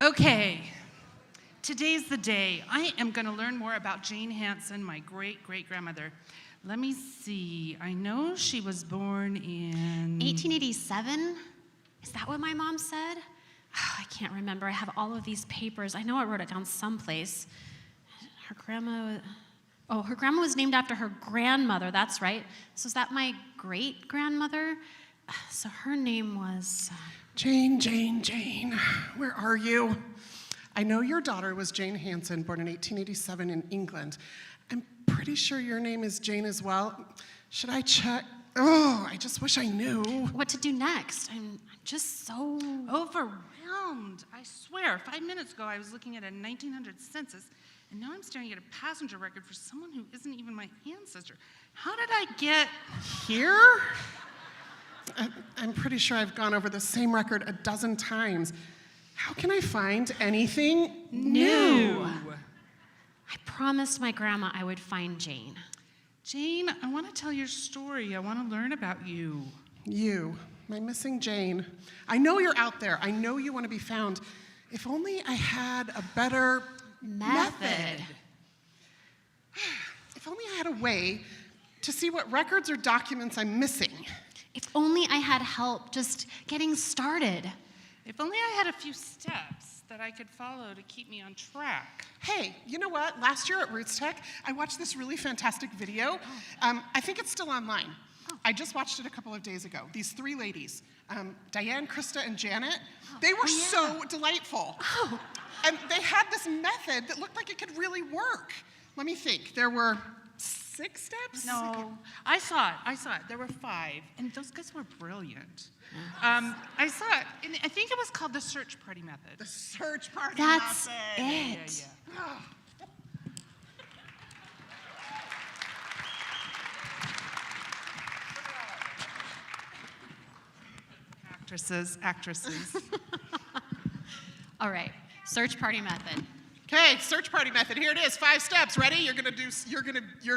Okay, today's the day. I am going to learn more about Jane Hansen, my great-great-grandmother. Let me see. I know she was born in 1887? Is that what my mom said? Oh, I can't remember. I have all of these papers. I know I wrote it down someplace. Her grandma was named after her grandmother. That's right. So is that my great-grandmother? So her name was... Jane, where are you? I know your daughter was Jane Hansen, born in 1887 in England. I'm pretty sure your name is Jane as well. Should I check? Oh, I just wish I knew. What to do next? I'm just so... overwhelmed. I swear, 5 minutes ago I was looking at a 1900 census, and now I'm staring at a passenger record for someone who isn't even my ancestor. How did I get here? I'm pretty sure I've gone over the same record a dozen times. How can I find anything new? I promised my grandma I would find Jane. Jane, I want to tell your story. I want to learn about you. You, my missing Jane. I know you're out there. I know you want to be found. If only I had a better method. If only I had a way to see what records or documents I'm missing. If only I had help just getting started. If only I had a few steps that I could follow to keep me on track. Hey, you know what? Last year at Roots Tech, I watched this really fantastic video. I think it's still online. I just watched it a couple of days ago. These three ladies, Diane, Krista, and Janet, they were so delightful. And they had this method that looked like it could really work. Let me think. There were 6 steps? No, I saw it. There were 5, and those guys were brilliant. I saw it, and I think it was called the search party method. The search party That's method. it. Yeah. Actresses. All right, search party method. Okay, search party method. Here it is. 5 steps. Ready? You're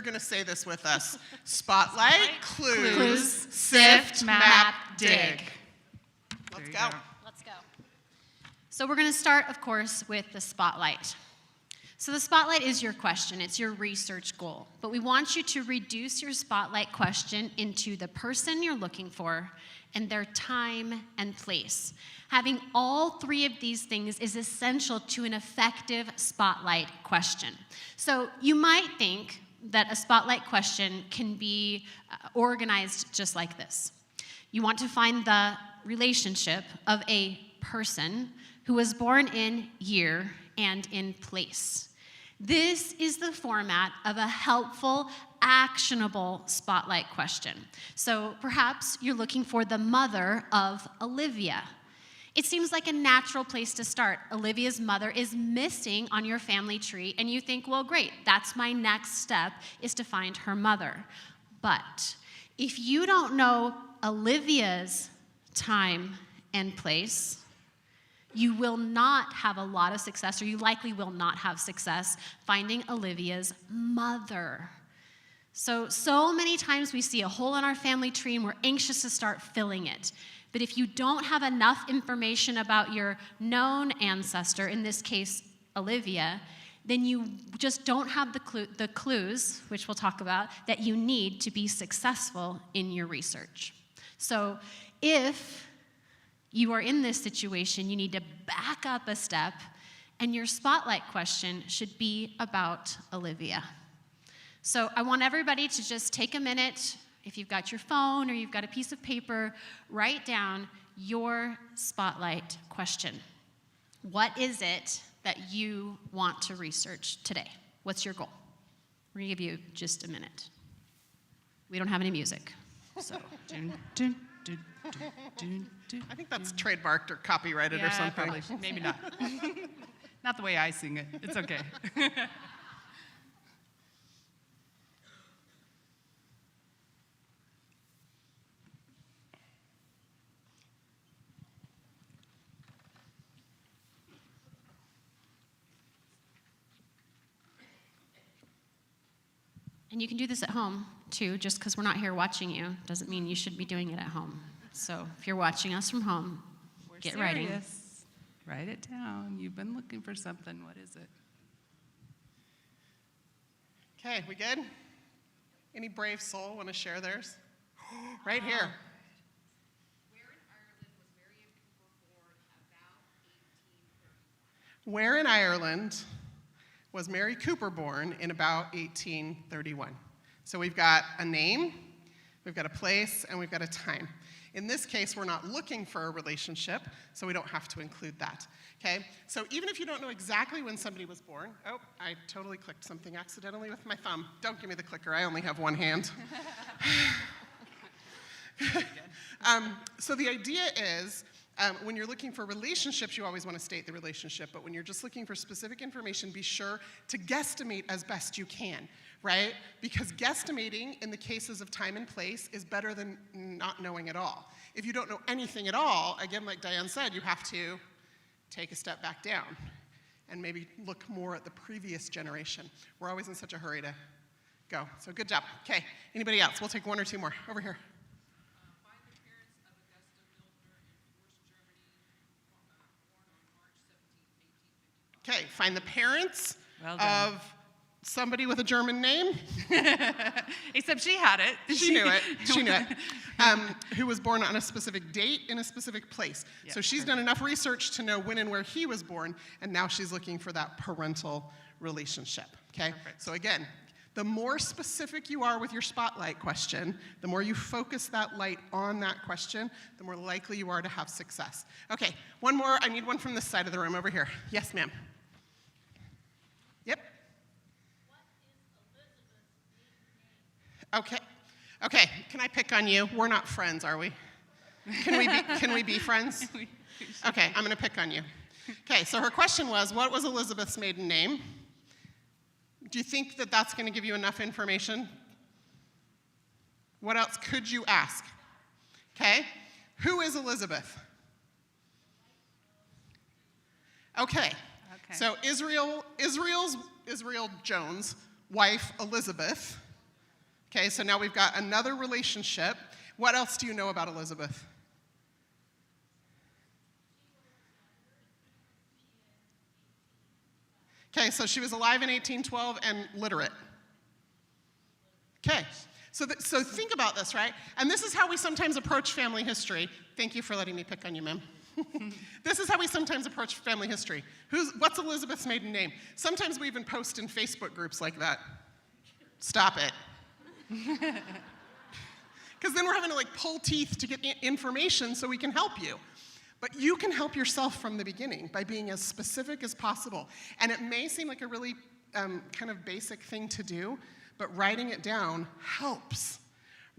gonna say this with us. Spotlight, clues, sift, map, dig. Let's go. Let's go. So we're going to start, of course, with the spotlight. So the spotlight is your question. It's your research goal. But we want you to reduce your spotlight question into the person you're looking for and their time and place. Having all 3 of these things is essential to an effective spotlight question. So you might think that a spotlight question can be organized just like this. You want to find the relationship of a person who was born in year and in place. This is the format of a helpful, actionable spotlight question. So perhaps you're looking for the mother of Olivia. It seems like a natural place to start. Olivia's mother is missing on your family tree, and you think, well, great, that's my next step, is to find her mother. But if you don't know Olivia's time and place, you will not have a lot of success, or you likely will not have success finding Olivia's mother. So many times we see a hole in our family tree and we're anxious to start filling it. But if you don't have enough information about your known ancestor, in this case, Olivia, then you just don't have the clues, which we'll talk about, that you need to be successful in your research. So if you are in this situation, you need to back up a step, and your spotlight question should be about Olivia. So I want everybody to just take a minute. If you've got your phone or you've got a piece of paper, write down your spotlight question. What is it that you want to research today? What's your goal? We're going to give you just a minute. We don't have any music, so. I think that's trademarked or copyrighted or something. Probably. Maybe not. Not the way I sing it. It's okay. And you can do this at home, too. Just because we're not here watching you doesn't mean you should be doing it at home. So if you're watching us from home, get writing. Write it down. You've been looking for something. What is it? Okay, we good? Any brave soul want to share theirs? Right here. Where in Ireland was Mary Cooper born in about 1831? So we've got a name, we've got a place, and we've got a time. In this case, we're not looking for a relationship, so we don't have to include that. Okay? So even if you don't know exactly when somebody was born, oh, I totally clicked something accidentally with my thumb. Don't give me the clicker, I only have one hand. So the idea is, when you're looking for relationships, you always want to state the relationship, but when you're just looking for specific information, be sure to guesstimate as best you can, right? Because guesstimating in the cases of time and place is better than not knowing at all. If you don't know anything at all, again, like Diane said, you have to take a step back down and maybe look more at the previous generation. We're always in such a hurry to go. So good job. Okay, anybody else? We'll take one or two more. Over here. Okay, find the parents of somebody with a German name. Except she had it. She knew it. She knew it. Who was born on a specific date in a specific place. Yep, so she's done enough research to know when and where he was born, and now she's looking for that parental relationship. Okay? Perfect. So again, the more specific you are with your spotlight question, the more you focus that light on that question, the more likely you are to have success. Okay, one more. I need one from this side of the room over here. Yes, ma'am. Yep. Okay. Okay, can I pick on you? We're not friends, are we? Can we be friends? Okay, I'm going to pick on you. Okay, so her question was, what was Elizabeth's maiden name? Do you think that that's going to give you enough information? What else could you ask? Okay, who is Elizabeth? Okay. So Israel Jones' wife, Elizabeth. Okay, so now we've got another relationship. What else do you know about Elizabeth? Okay, so she was alive in 1812 and literate. Okay, so think about this, right? And this is how we sometimes approach family history. Thank you for letting me pick on you, ma'am. This is how we sometimes approach family history. What's Elizabeth's maiden name? Sometimes we even post in Facebook groups like that. Stop it. Because then we're having to pull teeth to get information so we can help you. But you can help yourself from the beginning by being as specific as possible. And it may seem like a really kind of basic thing to do, but writing it down helps.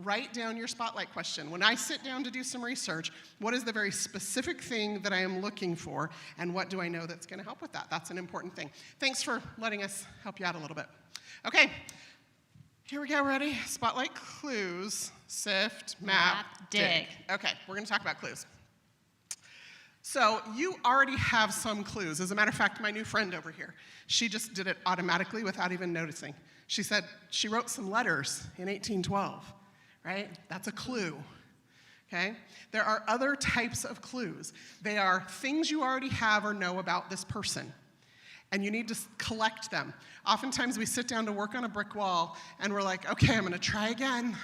Write down your spotlight question. When I sit down to do some research, what is the very specific thing that I am looking for, and what do I know that's going to help with that? That's an important thing. Thanks for letting us help you out a little bit. Okay, here we go, ready? Spotlight clues, sift, map, dig. Okay, we're going to talk about clues. So you already have some clues. As a matter of fact, my new friend over here, she just did it automatically without even noticing. She said she wrote some letters in 1812. Right? That's a clue, okay? There are other types of clues. They are things you already have or know about this person, and you need to collect them. Oftentimes we sit down to work on a brick wall, and we're like, okay, I'm gonna try again.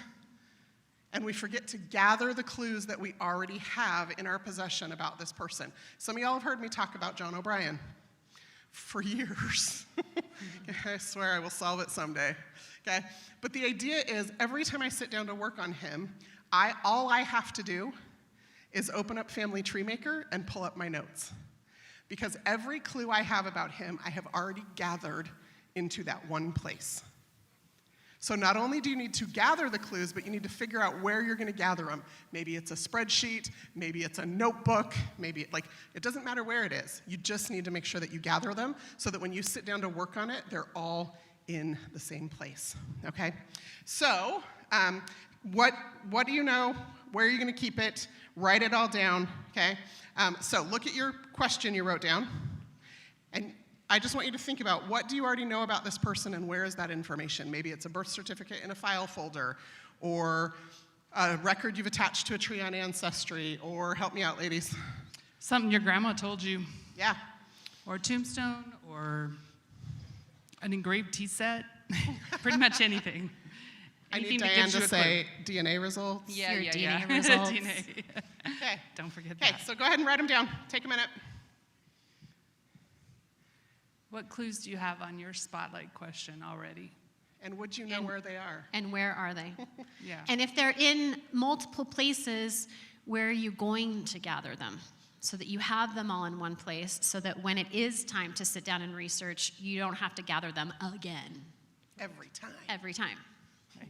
And we forget to gather the clues that we already have in our possession about this person. Some of y'all have heard me talk about John O'Brien for years. I swear I will solve it someday. Okay? But the idea is every time I sit down to work on him, all I have to do is open up Family Tree Maker and pull up my notes. Because every clue I have about him, I have already gathered into that one place. So not only do you need to gather the clues, but you need to figure out where you're going to gather them. Maybe it's a spreadsheet, maybe it's a notebook, maybe it doesn't matter where it is. You just need to make sure that you gather them so that when you sit down to work on it, they're all in the same place, okay? So what do you know? Where are you going to keep it? Write it all down, okay? So look at your question you wrote down, and I just want you to think about what do you already know about this person and where is that information? Maybe it's a birth certificate in a file folder, or a record you've attached to a tree on Ancestry, or help me out, ladies. Something your grandma told you. Yeah. Or a tombstone, or an engraved tea set. Pretty much anything. I need Anything that Diane gives you to a clue. say DNA results. Yeah, Your yeah, DNA yeah. results. DNA. Okay. Don't forget Okay, that. so go ahead and write them down. Take a minute. What clues do you have on your spotlight question already? And would you know where they are? And where are they? Yeah. And if they're in multiple places, where are you going to gather them? So that you have them all in one place, so that when it is time to sit down and research, you don't have to gather them again Every time. every time. Right.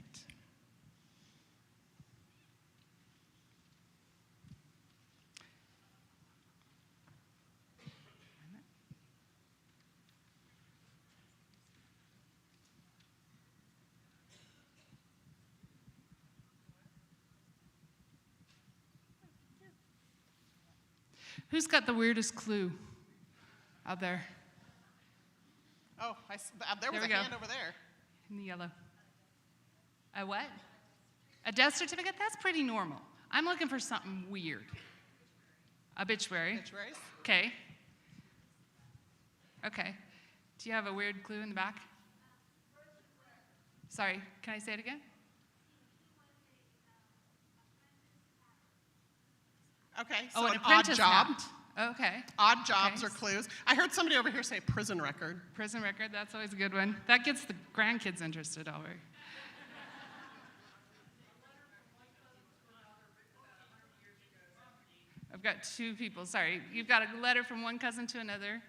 Who's got the weirdest clue out there Oh, there was There a we go. hand over there. in the yellow? A what? A death certificate? That's pretty normal. I'm looking for something weird. Obituary. Obituaries? Okay. Okay. Do you have a weird clue in the back? Sorry, can I say it again? Okay, Oh, so an an odd apprentice job. hat. Okay. Odd jobs Okay. are clues. I heard somebody over here say prison record. Prison record, that's always a good one. That gets the grandkids interested already. I've got two people, sorry. You've got a letter from one cousin to another.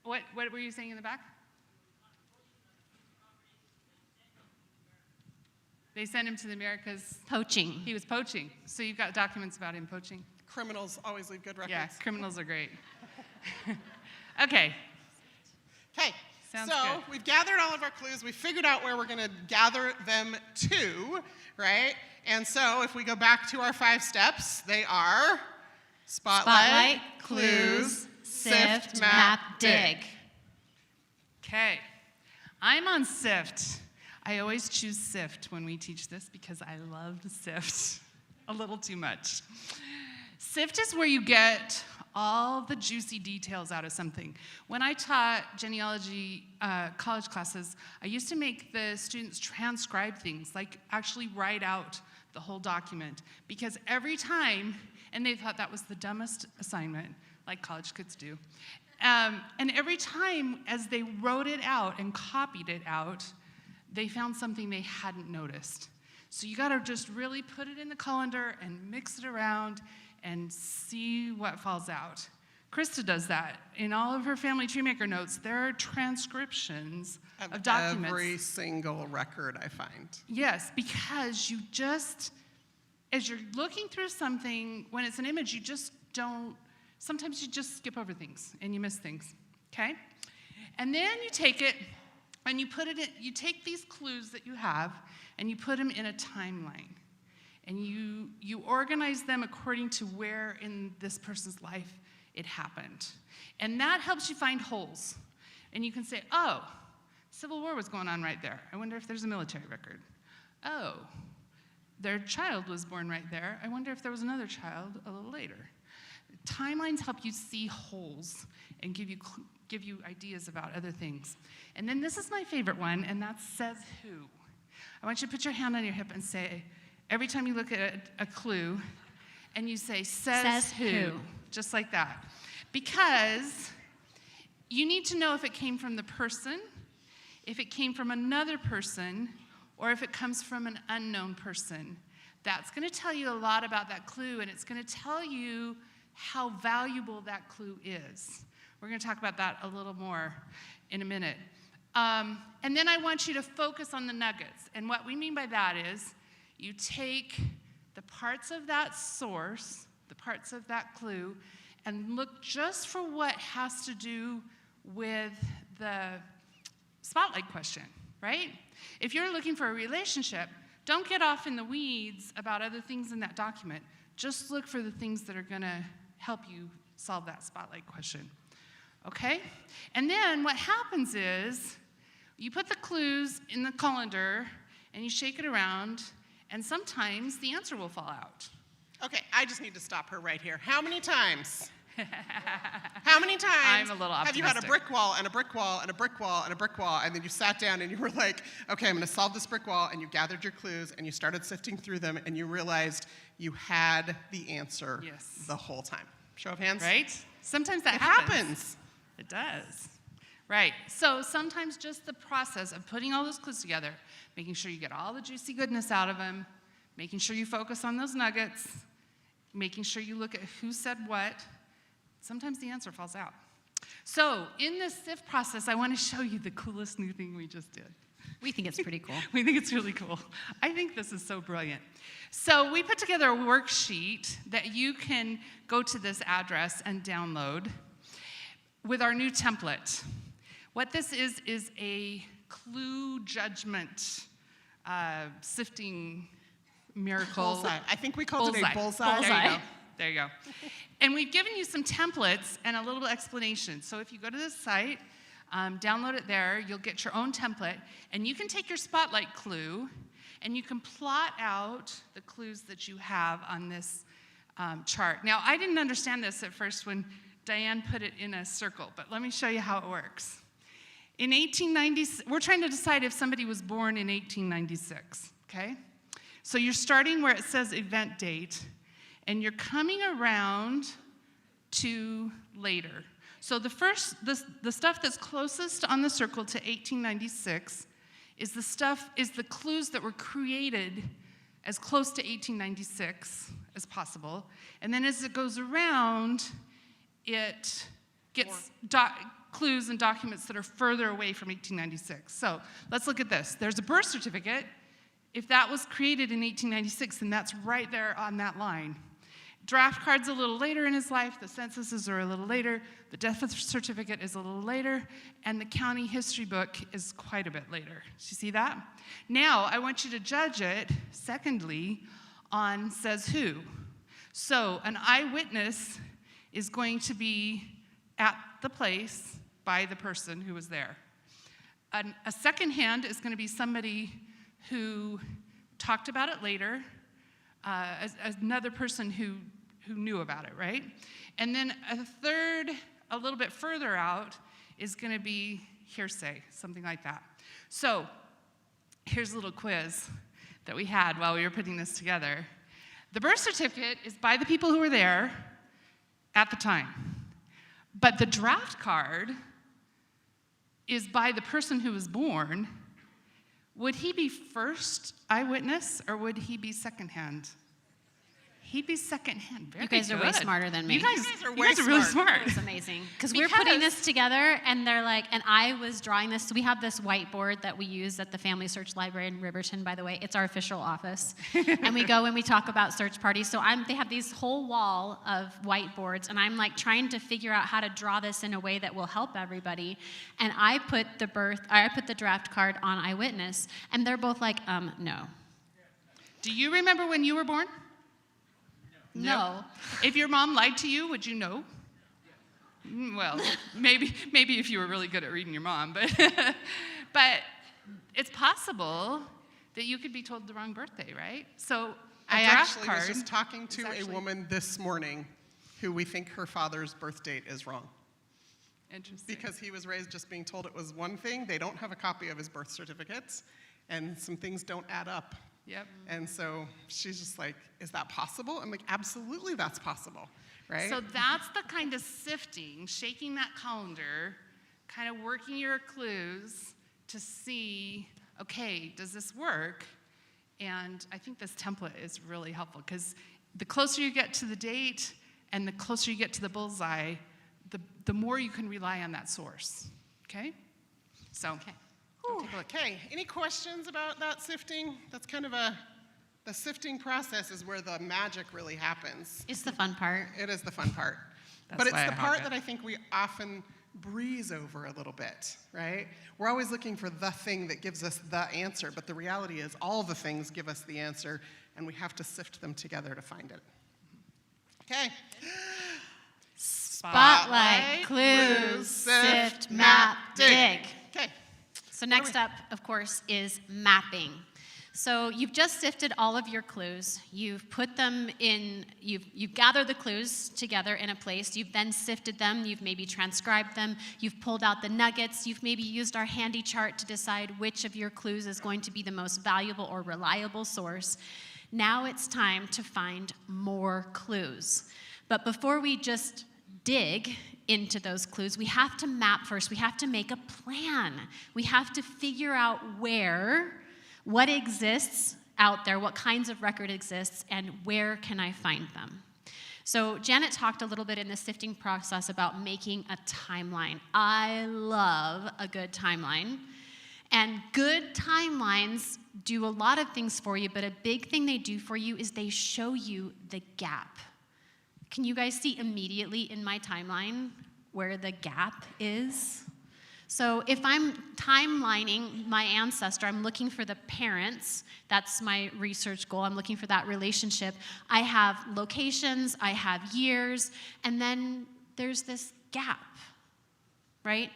What were you saying in the back? They sent him to the Americas. Poaching. He was poaching. So you've got documents about him poaching. Criminals always leave good records. Yeah, criminals are great. Okay. Okay, Sounds so good. we've gathered all of our clues. We figured out where we're going to gather them to, right? And so if we go back to our 5 steps, they are Spotlight, clues, sift, map, dig. Okay. I'm on Sift. I always choose Sift when we teach this because I love Sift a little too much. Sift is where you get all the juicy details out of something. When I taught genealogy college classes, I used to make the students transcribe things, like actually write out the whole document, because every time, and they thought that was the dumbest assignment, like college kids do, and every time as they wrote it out and copied it out, they found something they hadn't noticed. So you gotta just really put it in the colander and mix it around and see what falls out. Krista does that. In all of her family tree maker notes, there are transcriptions of documents. Every single record I find. Yes, because you just, as you're looking through something, when it's an image, you just don't, sometimes you just skip over things and you miss things, okay? And then you take it and you put it in, you take these clues that you have and you put them in a timeline. And you organize them according to where in this person's life it happened. And that helps you find holes. And you can say, oh, Civil War was going on right there. I wonder if there's a military record. Oh, their child was born right there. I wonder if there was another child a little later. Timelines help you see holes and give you ideas about other things. And then this is my favorite one, and that says who. I want you to put your hand on your hip and say, every time you look at a clue, and you say, says who, just like that. Because you need to know if it came from the person, if it came from another person, or if it comes from an unknown person. That's going to tell you a lot about that clue, and it's going to tell you how valuable that clue is. We're going to talk about that a little more in a minute. And then I want you to focus on the nuggets. And what we mean by that is you take the parts of that source, the parts of that clue, and look just for what has to do with the spotlight question, right? If you're looking for a relationship, don't get off in the weeds about other things in that document. Just look for the things that are going to help you solve that spotlight question, okay? And then what happens is you put the clues in the colander and you shake it around, and sometimes the answer will fall out. Okay, I just need to stop her right here. How many times How many times I'm a little have you had a optimistic. brick wall and a brick wall and a brick wall and a brick wall, and then you sat down and you were like, okay, I'm going to solve this brick wall, and you gathered your clues and you started sifting through them and you realized you had the answer the whole time? Show of hands. Right? Sometimes that It happens. happens. It does. Right. So sometimes just the process of putting all those clues together, making sure you get all the juicy goodness out of them, making sure you focus on those nuggets, making sure you look at who said what, sometimes the answer falls out. So in this sift process, I want to show you the coolest new thing we just did. We think it's pretty cool. We think it's really cool. I think this is so brilliant. So we put together a worksheet that you can go to this address and download with our new template. What this is a clue judgment sifting miracle. Bullseye. I think we called it a bullseye. There you go. There you go. And we've given you some templates and a little explanation. So if you go to this site, download it there, you'll get your own template, and you can take your spotlight clue and you can plot out the clues that you have on this chart. Now, I didn't understand this at first when Diane put it in a circle, but let me show you how it works. In 1890, we're trying to decide if somebody was born in 1896, okay? So you're starting where it says event date, and you're coming around to later. So the stuff that's closest on the circle to 1896 is the clues that were created as close to 1896 as possible. And then as it goes around, it gets clues and documents that are further away from 1896. So let's look at this. There's a birth certificate. If that was created in 1896, then that's right there on that line. Draft card's a little later in his life, the censuses are a little later, the death certificate is a little later, and the county history book is quite a bit later. Do you see that? Now, I want you to judge it, secondly, on says who. So an eyewitness is going to be at the place by the person who was there. A second hand is going to be somebody who talked about it later, another person who knew about it, right? And then a third, a little bit further out, is going to be hearsay, something like that. So here's a little quiz that we had while we were putting this together. The birth certificate is by the people who were there at the time. But the draft card is by the person who was born. Would he be first eyewitness or would he be secondhand? He'd be secondhand. Very You guys are way good. smarter than me. You guys are you way guys are really smart. smart. It's amazing. Because we're putting this together, and they're like, and I was drawing this. So we have this whiteboard that we use at the FamilySearch Library in Riverton, by the way. It's our official office. And we go and we talk about search parties. So they have these whole wall of whiteboards, and I'm like trying to figure out how to draw this in a way that will help everybody. And I put the draft card on eyewitness, and they're both like, no. Do you remember when you were born? No. If your mom lied to you, would you know? Well, maybe if you were really good at reading your mom, but it's possible that you could be told the wrong birthday, right? So I draft actually card was just talking to is a woman this morning who we think her father's birth date is wrong. Interesting. Because he was raised just being told it was one thing. They don't have a copy of his birth certificates, and some things don't add up. Yep. And so she's just like, is that possible? I'm like, absolutely that's possible, right? So that's the kind of sifting, shaking that colander, kind of working your clues to see, okay, does this work? And I think this template is really helpful because the closer you get to the date and the closer you get to the bullseye, the more you can rely on that source, okay? So, Okay. take a look. Okay, any questions about that sifting? That's kind of the sifting process is where the magic really happens. It's the fun part. It is the fun part. That's But it's why I the hog part it. that I think we often breeze over a little bit, right? We're always looking for the thing that gives us the answer, but the reality is all the things give us the answer, and we have to sift them together to find it. Okay. Spotlight, clues, sift, map, dig. Okay. So next up, of course, is mapping. So you've just sifted all of your clues. You've put them in, you've gathered the clues together in a place. You've then sifted them. You've maybe transcribed them. You've pulled out the nuggets. You've maybe used our handy chart to decide which of your clues is going to be the most valuable or reliable source. Now it's time to find more clues. But before we just dig into those clues, we have to map first. We have to make a plan. We have to figure out what exists out there, what kinds of record exists, and where can I find them. So Janet talked a little bit in the sifting process about making a timeline. I love a good timeline. And good timelines do a lot of things for you, but a big thing they do for you is they show you the gap. Can you guys see immediately in my timeline where the gap is? So if I'm timelining my ancestor, I'm looking for the parents. That's my research goal. I'm looking for that relationship. I have locations, I have years, and then there's this gap, right?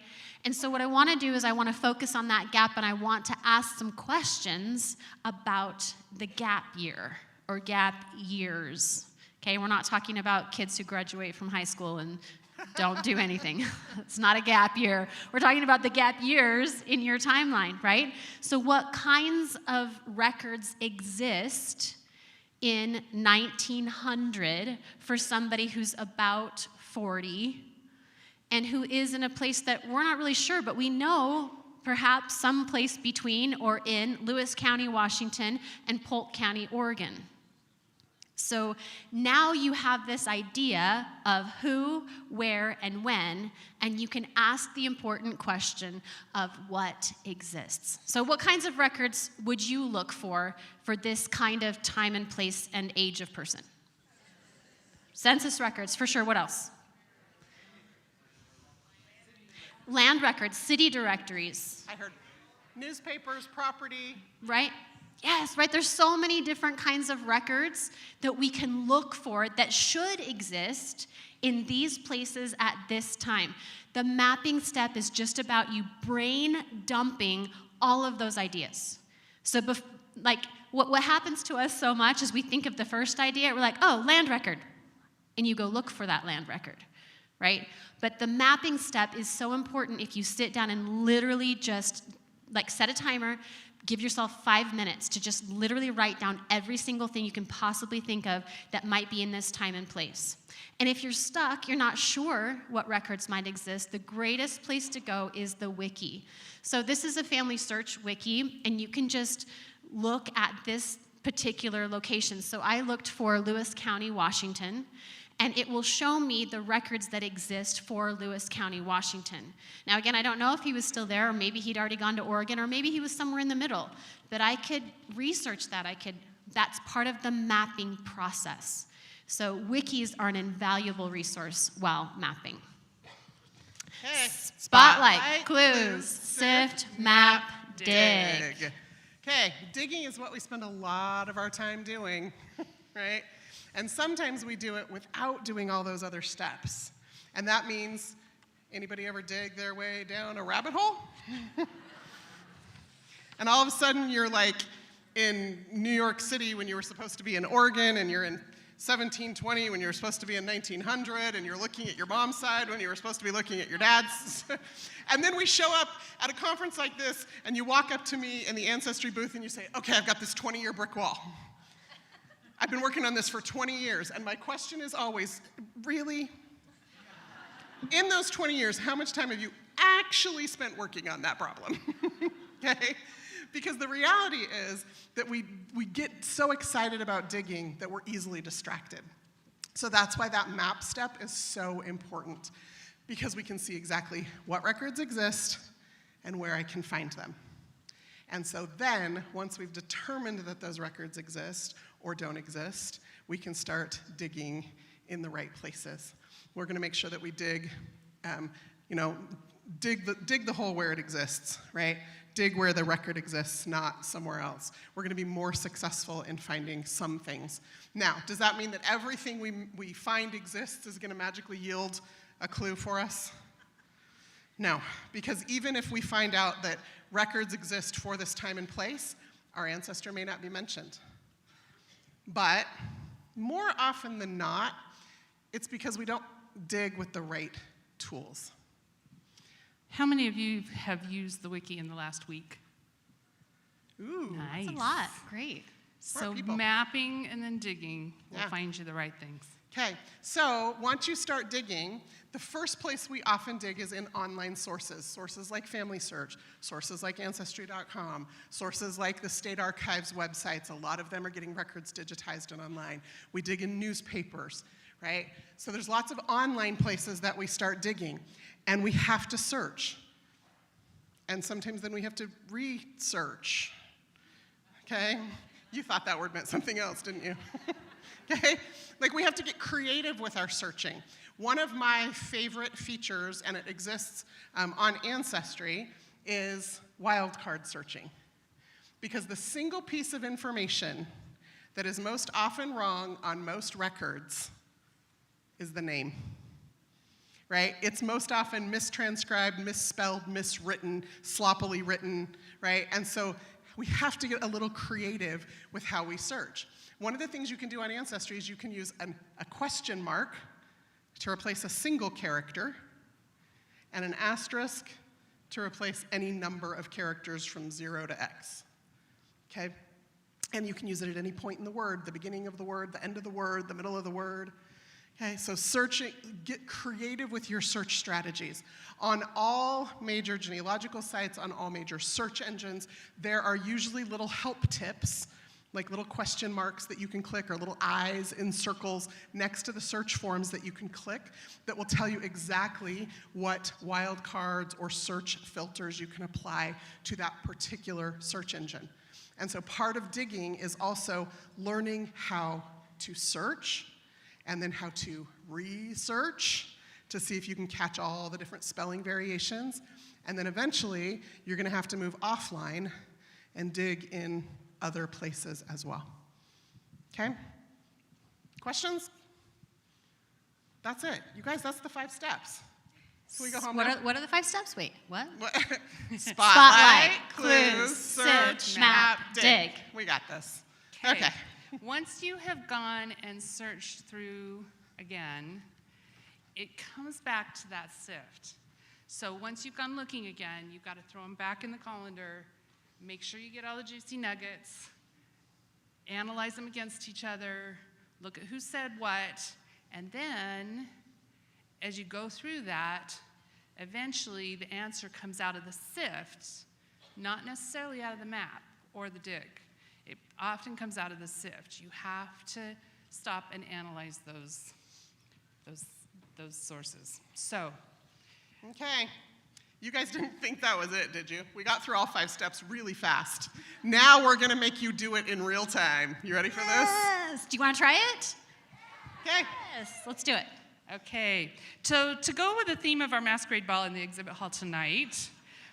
And so what I want to do is I want to focus on that gap, and I want to ask some questions about the gap year or gap years. Okay, we're not talking about kids who graduate from high school and don't do anything. It's not a gap year. We're talking about the gap years in your timeline, right? So what kinds of records exist in 1900 for somebody who's about 40 and who is in a place that we're not really sure, but we know perhaps some place between or in Lewis County, Washington, and Polk County, Oregon. So now you have this idea of who, where, and when, and you can ask the important question of what exists. So what kinds of records would you look for this kind of time and place and age of person? Census records, for sure. What else? Land records, city directories. I heard newspapers, property. Right? Yes, right. There's so many different kinds of records that we can look for that should exist in these places at this time. The mapping step is just about you brain dumping all of those ideas. So what happens to us so much is we think of the first idea, we're like, oh, land record. And you go look for that land record, right? But the mapping step is so important if you sit down and literally just set a timer. Give yourself 5 minutes to just literally write down every single thing you can possibly think of that might be in this time and place. And if you're stuck, you're not sure what records might exist, the greatest place to go is the wiki. So this is a FamilySearch wiki, and you can just look at this particular location. So I looked for Lewis County, Washington, and it will show me the records that exist for Lewis County, Washington. Now, again, I don't know if he was still there, or maybe he'd already gone to Oregon, or maybe he was somewhere in the middle. But I could research that. That's part of the mapping process. So wikis are an invaluable resource while mapping. Okay. Spotlight, clues, sift, map, dig. Okay, digging is what we spend a lot of our time doing, right? And sometimes we do it without doing all those other steps. And that means, anybody ever dig their way down a rabbit hole? And all of a sudden you're in New York City when you were supposed to be in Oregon, and you're in 1720 when you were supposed to be in 1900, and you're looking at your mom's side when you were supposed to be looking at your dad's. And then we show up at a conference like this, and you walk up to me in the Ancestry booth and you say, okay, I've got this 20-year brick wall. I've been working on this for 20 years, and my question is always, really? In those 20 years, how much time have you actually spent working on that problem? Okay? Because the reality is that we get so excited about digging that we're easily distracted. So that's why that map step is so important, because we can see exactly what records exist and where I can find them. And so then, once we've determined that those records exist or don't exist, we can start digging in the right places. We're going to make sure that we dig the hole where it exists, right? Dig where the record exists, not somewhere else. We're going to be more successful in finding some things. Now, does that mean that everything we find exists is going to magically yield a clue for us? No, because even if we find out that records exist for this time and place, our ancestor may not be mentioned. But more often than not, it's because we don't dig with the right tools. How many of you have used the wiki in the last week? Ooh. Nice. That's a lot. Great. So people. mapping and then digging will Yeah. find you the right things. Okay, so once you start digging, the first place we often dig is in online sources. Sources like FamilySearch, sources like Ancestry.com, sources like the State Archives websites. A lot of them are getting records digitized and online. We dig in newspapers, right? So there's lots of online places that we start digging, and we have to search. And sometimes then we have to research, okay? You thought that word meant something else, didn't you? Okay? Like, we have to get creative with our searching. One of my favorite features, and it exists on Ancestry, is wildcard searching. Because the single piece of information that is most often wrong on most records is the name. Right? It's most often mistranscribed, misspelled, miswritten, sloppily written, right? And so we have to get a little creative with how we search. One of the things you can do on Ancestry is you can use a question mark to replace a single character and an asterisk to replace any number of characters from 0 to X. Okay? And you can use it at any point in the word, the beginning of the word, the end of the word, the middle of the word. Okay, so searching, get creative with your search strategies. On all major genealogical sites, on all major search engines, there are usually little help tips, like little question marks that you can click, or little eyes in circles next to the search forms that you can click, that will tell you exactly what wildcards or search filters you can apply to that particular search engine. And so part of digging is also learning how to search, and then how to research to see if you can catch all the different spelling variations. And then eventually, you're going to have to move offline and dig in other places as well. Okay? Questions? That's it. You guys, that's the 5 steps. So we go home now? What are the 5 steps? Wait, what? Spotlight, clues, search, map, dig. dig. We got this. Okay. Okay. Once you have gone and searched through again, it comes back to that sift. So once you've gone looking again, you've got to throw them back in the colander, make sure you get all the juicy nuggets, analyze them against each other, look at who said what, and then as you go through that, eventually the answer comes out of the sift, not necessarily out of the map or the dig. It often comes out of the sift. You have to stop and analyze those sources. So, Okay. You guys didn't think that was it, did you? We got through all 5 steps really fast. Now we're going to make you do it in real time. You ready for this? Yes. Do you want to try it? Okay. Yes. Let's do it. okay. So to go with the theme of our masquerade ball in the exhibit hall tonight,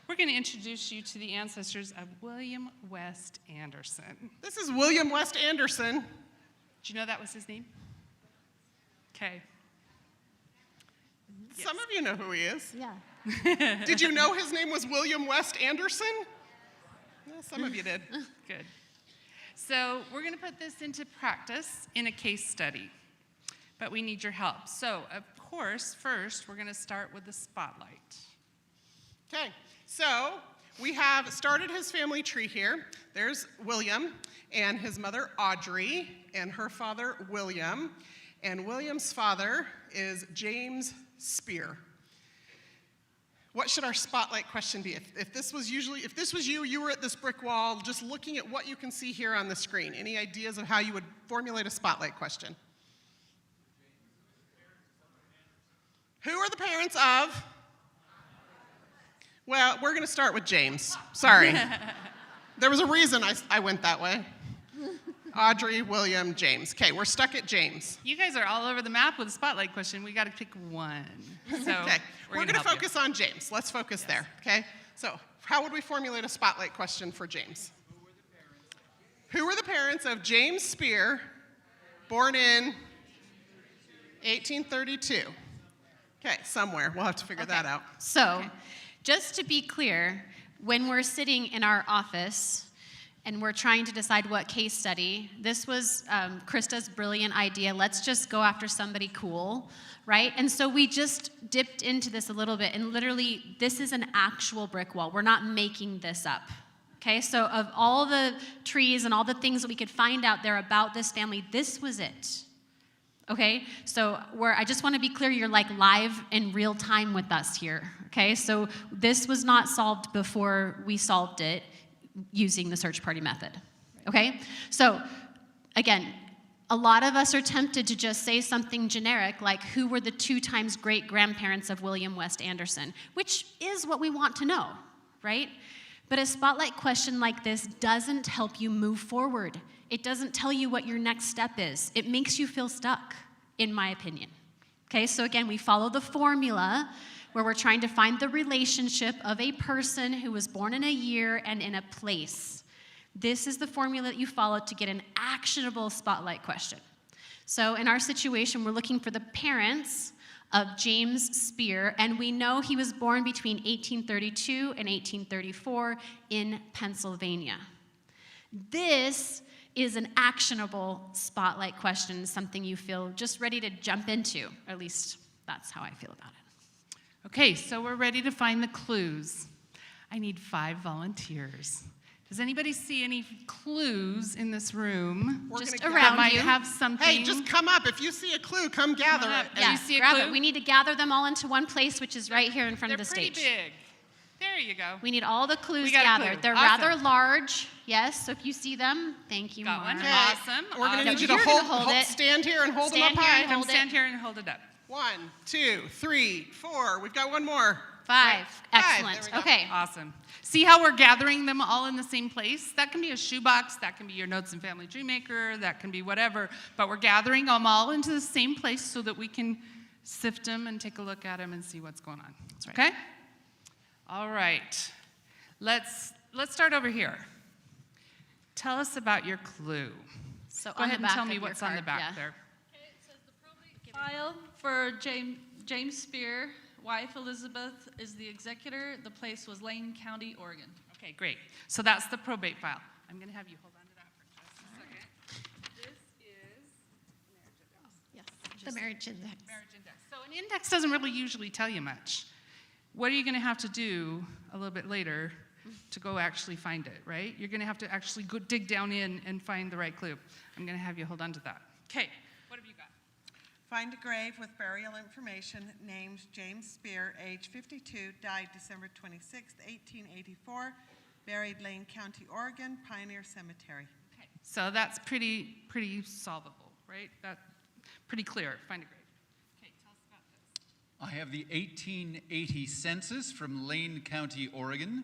we're going to introduce you to the ancestors of William West Anderson. This is William West Anderson. Did you know that was his name? Okay. Some of you know who he is. Yeah. Did you know his name was William West Anderson? Yeah, some of you did. Good. So we're going to put this into practice in a case study, but we need your help. So, of course, first we're going to start with the spotlight. Okay, so we have started his family tree here. There's William and his mother Audrey and her father William. And William's father is James Spear. What should our spotlight question be? If this was you, you were at this brick wall just looking at what you can see here on the screen. Any ideas of how you would formulate a spotlight question? Who are the parents of? Well, we're going to start with James. Sorry. There was a reason I went that way. Audrey, William, James. Okay, we're stuck at James. You guys are all over the map with a spotlight question. We got to pick one. So Okay, we're going to help you. focus on James. Let's focus there, okay? So how would we formulate a spotlight question for James? Who were the parents of James Spear, born in 1832? Okay, somewhere. We'll have to figure that out. So, just to be clear, when we're sitting in our office and we're trying to decide what case study. This was Krista's brilliant idea. Let's just go after somebody cool, right? And so we just dipped into this a little bit, and literally, this is an actual brick wall. We're not making this up. Okay, so of all the trees and all the things that we could find out there about this family, this was it. Okay, so I just want to be clear, you're like live in real time with us here. Okay, so this was not solved before we solved it using the search party method. Okay, so again, a lot of us are tempted to just say something generic like, who were the 2 times great-grandparents of William West Anderson, which is what we want to know, right? But a spotlight question like this doesn't help you move forward. It doesn't tell you what your next step is. It makes you feel stuck, in my opinion. Okay, so again, we follow the formula where we're trying to find the relationship of a person who was born in a year and in a place. This is the formula that you follow to get an actionable spotlight question. So in our situation, we're looking for the parents of James Spear, and we know he was born between 1832 and 1834 in Pennsylvania. This is an actionable spotlight question, something you feel just ready to jump into, or at least that's how I feel about it. Okay, so we're ready to find the clues. I need 5 volunteers. Does anybody see any clues in this room? We're Just gonna around that might you. have something? Hey, just come up. If you see a clue, come gather up. it. And Yeah, you see a grab clue? it. We need to gather them all into one place, which is right here in front They're of the pretty stage. big. There you go. We need all the clues We got a gathered. clue. They're Awesome. rather large, yes, so if you see them, thank you, Got one. Mark. Okay. Awesome. We're going to No, need you to you're gonna hold it. stand here and hold Stand them up here high. and Come hold stand here and hold it up. 1, 2, 3, 4. We've got one more. 5. There Excellent. we go. Okay. Awesome. See how we're gathering them all in the same place? That can be a shoebox, that can be your Notes and Family Tree Maker, that can be whatever, but we're gathering them all into the same place so that we can sift them and take a look at them and see what's going on. That's right. Okay? All right. Let's start over here. Tell us about your clue. So Go on ahead the and back tell of me your what's on the card, back yeah. there. Okay, it says the probate file for James Spear, wife Elizabeth, is the executor. The place was Lane County, Oregon. Okay, great. So that's the probate file. I'm going to have you hold on to that for just a second. This is Yes. The marriage index. marriage index. So an index doesn't really usually tell you much. What are you going to have to do a little bit later to go actually find it, right? You're going to have to actually go dig down in and find the right clue. I'm going to have you hold on to that. Okay, what have you got? Find a grave with burial information named James Spear, age 52, died December 26, 1884, buried Lane County, Oregon, Pioneer Cemetery. Okay, so that's pretty solvable, right? That pretty clear. Find a grave. Okay, tell us about this. I have the 1880 census from Lane County, Oregon,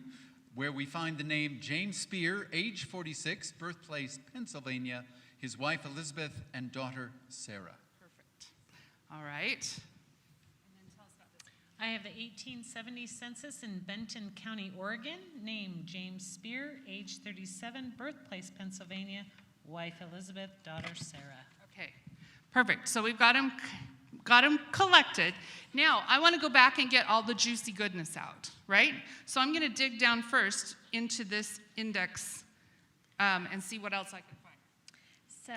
where we find the name James Spear, age 46, birthplace Pennsylvania, his wife Elizabeth, and daughter Sarah. Perfect. All right. And then tell us about this. I have the 1870 census in Benton County, Oregon, name James Spear, age 37, birthplace Pennsylvania, wife Elizabeth, daughter Sarah. Okay, perfect. So we've got them collected. Now, I want to go back and get all the juicy goodness out, right? So I'm going to dig down first into this index and see what else I can find. So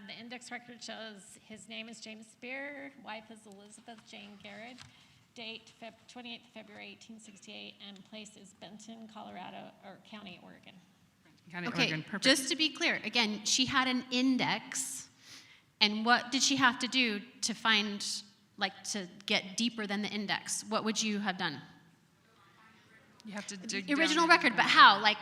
the index record shows his name is James Spear, wife is Elizabeth Jane Garrett, date 28th February 1868, and place is Benton, Colorado, or County, Oregon. County, Okay, Oregon, perfect. just to be clear, again, she had an index, and what did she have to do to find, like, to get deeper than the index? What would you have done? You have to dig The original down record, but how? Like,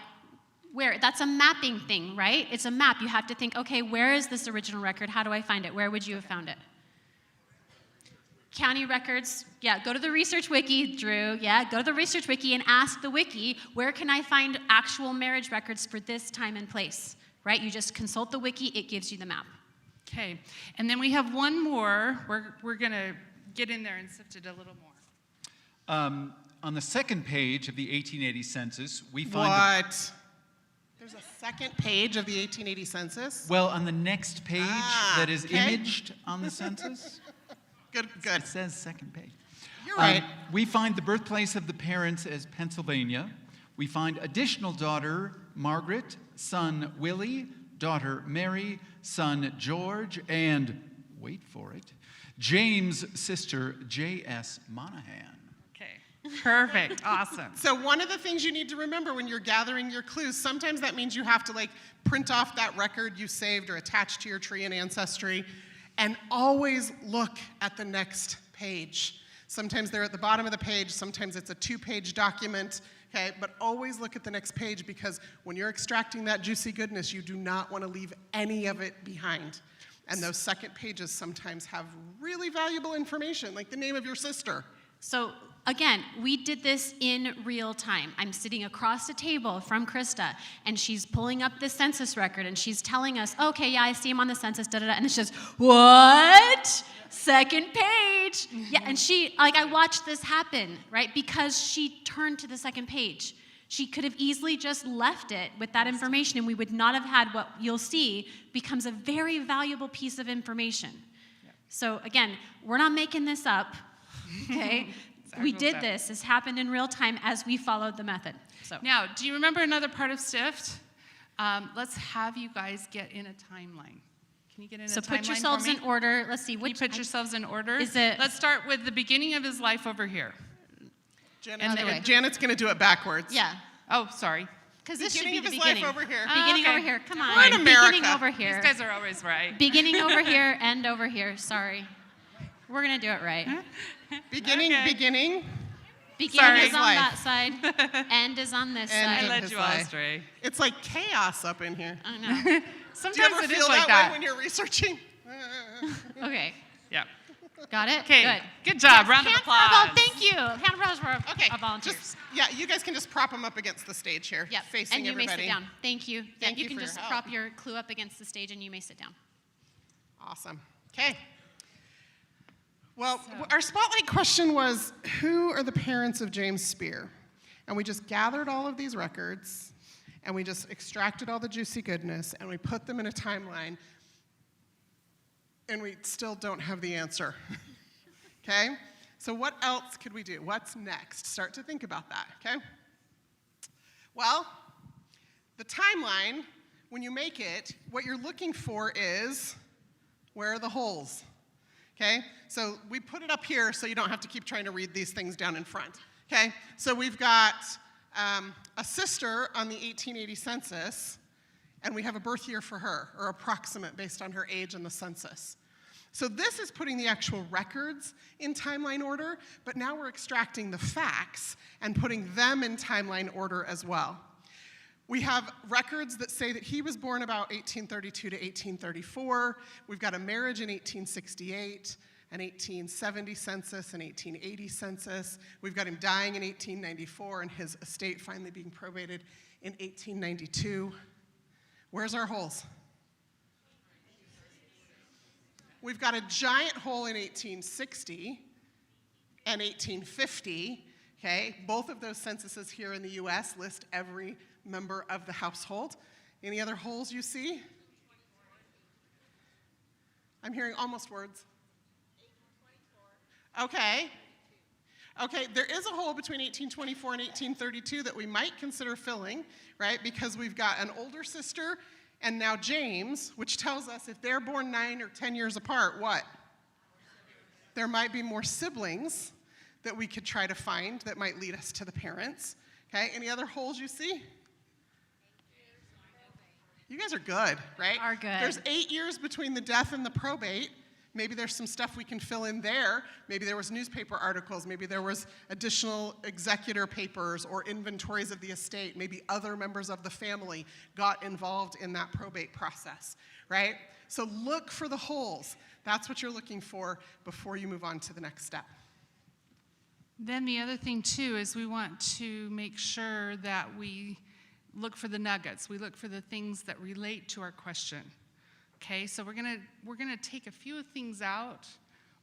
where? That's a mapping thing, right? It's a map. You have to think, okay, where is this original record? How do I find it? Where would you have found it? County records, yeah, go to the research wiki, Drew, yeah, go to the research wiki and ask the wiki, where can I find actual marriage records for this time and place, right? You just consult the wiki, it gives you the map. Okay, and then we have one more. We're going to get in there and sift it a little more. On the second page of the 1880 census, we find What? There's a second page of the 1880 census? well, on the next page that is okay. imaged on the census, Good. it says second page. You're right. We find the birthplace of the parents as Pennsylvania. We find additional daughter, Margaret, son Willie, daughter Mary, son George, and, wait for it, James' sister J.S. Monahan. Okay, perfect, awesome. So one of the things you need to remember when you're gathering your clues, sometimes that means you have to like print off that record you saved or attach to your tree in Ancestry, and always look at the next page. Sometimes they're at the bottom of the page, sometimes it's a 2-page document, okay? But always look at the next page, because when you're extracting that juicy goodness, you do not want to leave any of it behind. And those second pages sometimes have really valuable information, like the name of your sister. So again, we did this in real time. I'm sitting across the table from Krista, and she's pulling up the census record, and she's telling us, okay, yeah, I see him on the census, da-da-da, and it's just, what? Second page. Yeah, and I watched this happen, right? Because she turned to the second page. She could have easily just left it with that information, and we would not have had what you'll see becomes a very valuable piece of information. Yep. So again, we're not making this up, okay? We did this. This happened in real time as we followed the method. So Now, do you remember another part of Sift? Let's have you guys get in a timeline. Can you get in a timeline So put yourselves for me? in order. Let's see. Can you put yourselves in order? Let's start with the beginning of his life over here. Janet's going to do it backwards. Yeah. Oh, sorry. Because this should Beginning be of the his beginning. life over here. Beginning okay. over here. Come on. We're in America. Beginning over here. These guys are always right. Beginning over here, end over here. Sorry. We're going to do it right. Beginning. Beginning Sorry. is on Life. that side. End is on this End I side. of led his you all life. astray. It's like chaos up in here. I know. Do you Sometimes ever it feel is like that that. way when you're researching? Okay. Yeah. Got it? Okay. Good job. Round of Hand applause. for thank you. Hand applause for Okay, our volunteers. you guys can just prop them up against the stage here, Yep. facing and you everybody. may sit down. Thank you. Thank you you can for your just help. prop your clue up against the stage and you may sit down. Awesome. Okay. Well, our spotlight question was, who are the parents of James Spear? And we just gathered all of these records, and we just extracted all the juicy goodness, and we put them in a timeline, and we still don't have the answer. Okay? So what else could we do? What's next? Start to think about that, okay? Well, the timeline, when you make it, what you're looking for is, where are the holes? Okay? So we put it up here so you don't have to keep trying to read these things down in front. Okay? So we've got a sister on the 1880 census, and we have a birth year for her, or approximate based on her age and the census. So this is putting the actual records in timeline order, but now we're extracting the facts and putting them in timeline order as well. We have records that say that he was born about 1832 to 1834. We've got a marriage in 1868, an 1870 census, an 1880 census. We've got him dying in 1894 and his estate finally being probated in 1892. Where's our holes? We've got a giant hole in 1860 and 1850, okay? Both of those censuses here in the US list every member of the household. Any other holes you see? I'm hearing almost words. Okay. Okay, there is a hole between 1824 and 1832 that we might consider filling, right? Because we've got an older sister and now James, which tells us if they're born 9 or 10 years apart, what? There might be more siblings that we could try to find that might lead us to the parents. Okay, any other holes you see? You guys are good, right? Are good. There's 8 years between the death and the probate. Maybe there's some stuff we can fill in there. Maybe there was newspaper articles. Maybe there was additional executor papers or inventories of the estate. Maybe other members of the family got involved in that probate process, right? So look for the holes. That's what you're looking for before you move on to the next step. Then the other thing too is we want to make sure that we look for the nuggets. We look for the things that relate to our question. Okay, so we're gonna take a few things out.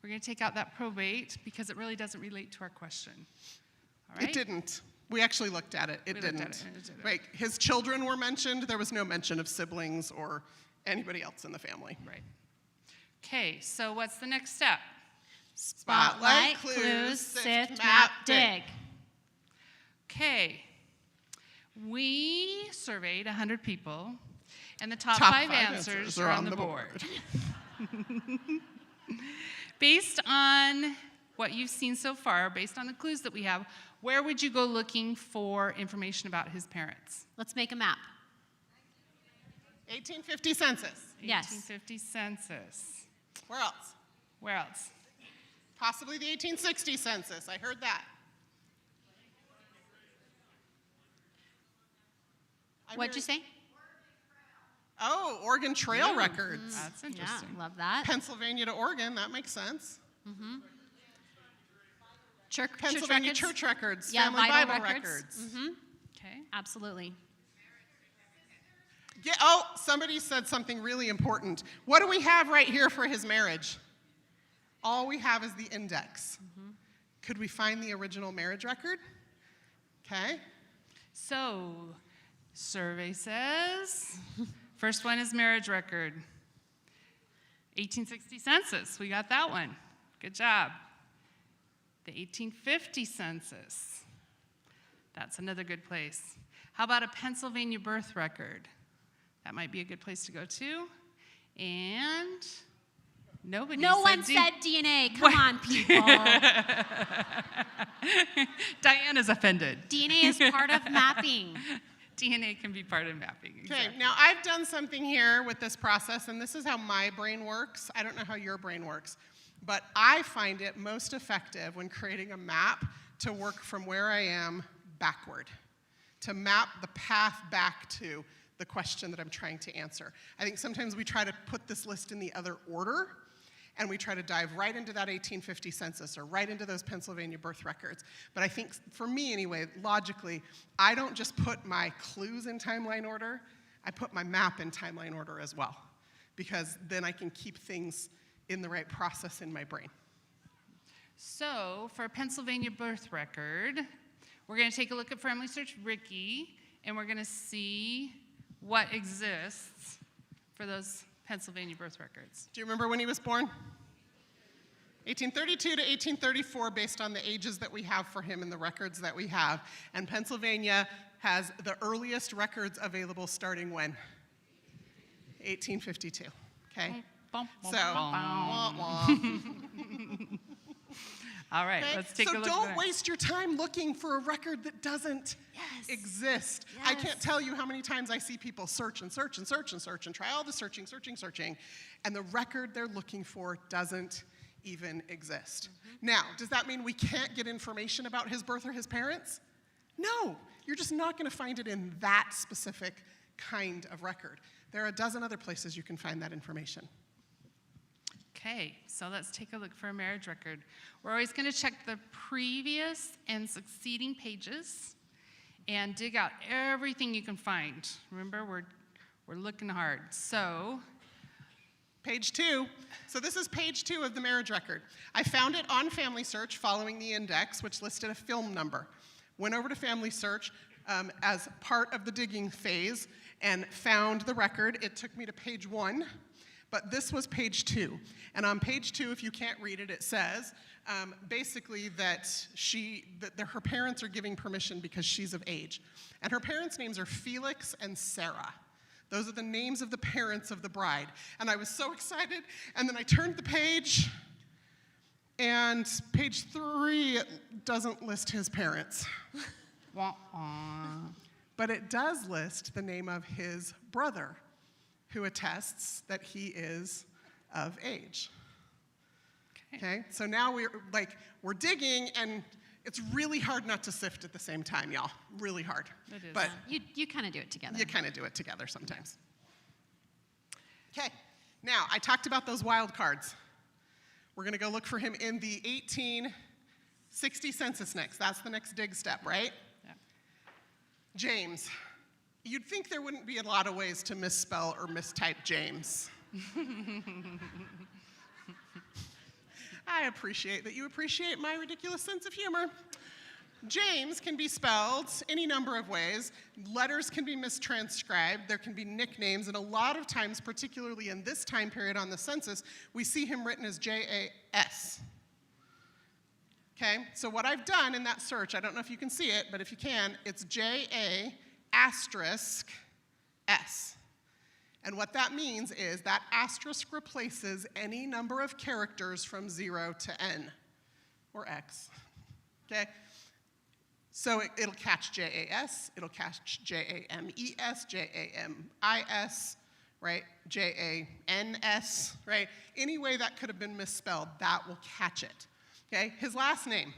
We're gonna take out that probate because it really doesn't relate to our question. All right? It didn't. We actually looked at it. It We didn't. looked at it, and it didn't. Right. His children were mentioned. There was no mention of siblings or anybody else in the family. Right. Okay, so what's the next step? Spotlight, clues, sift, map, dig. Okay. We surveyed 100 people, and the top Top five five answers are on the board. Based on what you've seen so far, based on the clues that we have, where would you go looking for information about his parents? Let's make a map. 1850 census. Yes. 1850 census. Where else? Where else? Possibly the 1860 census. I heard that. What'd you say? Oh, Oregon Trail records. That's interesting. Yeah, love that. Pennsylvania to Oregon, that makes sense. Church Pennsylvania records. church records, Yeah, family vital Bible records. records. Okay. Absolutely. Yeah, oh, somebody said something really important. What do we have right here for his marriage? All we have is the index. Could we find the original marriage record? Okay. So, survey says, first one is marriage record. 1860 census, we got that one. Good job. The 1850 census, that's another good place. How about a Pennsylvania birth record? That might be a good place to go to. And nobody No said one said DNA. Come on, people. Diana's offended. DNA is part of mapping. DNA can be part of mapping. Okay, Exactly. now I've done something here with this process, and this is how my brain works. I don't know how your brain works, but I find it most effective when creating a map to work from where I am backward, to map the path back to the question that I'm trying to answer. I think sometimes we try to put this list in the other order, and we try to dive right into that 1850 census or right into those Pennsylvania birth records. But I think, for me anyway, logically, I don't just put my clues in timeline order, I put my map in timeline order as well, because then I can keep things in the right process in my brain. So, for a Pennsylvania birth record, we're going to take a look at FamilySearch Ricky, and we're going to see what exists for those Pennsylvania birth records. Do you remember when he was born? 1832 to 1834, based on the ages that we have for him and the records that we have. And Pennsylvania has the earliest records available starting when? 1852, okay? Bum, bum, So, bum. wah, wah. All right, Okay? let's take a look. So don't at waste your time looking for a record that doesn't exist. I can't tell you how many times I see people search and search and search and search and try all the searching, and the record they're looking for doesn't even exist. Now, does that mean we can't get information about his birth or his parents? No, you're just not going to find it in that specific kind of record. There are a dozen other places you can find that information. Okay, so let's take a look for a marriage record. We're always going to check the previous and succeeding pages and dig out everything you can find. Remember, we're looking hard. So, Page 2. So this is page 2 of the marriage record. I found it on FamilySearch following the index, which listed a film number. Went over to FamilySearch as part of the digging phase and found the record. It took me to page 1, but this was page 2. And on page 2, if you can't read it, it says basically that her parents are giving permission because she's of age. And her parents' names are Felix and Sarah. Those are the names of the parents of the bride. And I was so excited. And then I turned the page, and page 3 it doesn't list his parents. But it does list the name of his brother, who attests that he is of age. Okay? So now we're digging, and it's really hard not to sift at the same time, y'all. Really hard. It is. But You kind of do it together. you kind of do it together sometimes. Okay, now I talked about those wild cards. We're going to go look for him in the 1860 census next. That's the next dig step, right? Yeah. James. You'd think there wouldn't be a lot of ways to misspell or mistype James. I appreciate that you appreciate my ridiculous sense of humor. James can be spelled any number of ways. Letters can be mistranscribed. There can be nicknames, and a lot of times, particularly in this time period on the census, we see him written as J-A-S. Okay, so what I've done in that search, I don't know if you can see it, but if you can, it's J-A-S asterisk S. And what that means is that asterisk replaces any number of characters from 0 to N, or X, okay? So it'll catch JAS, it'll catch JAMES, JAMIS, right? JANS, right? Any way that could have been misspelled, that will catch it, okay? His last name,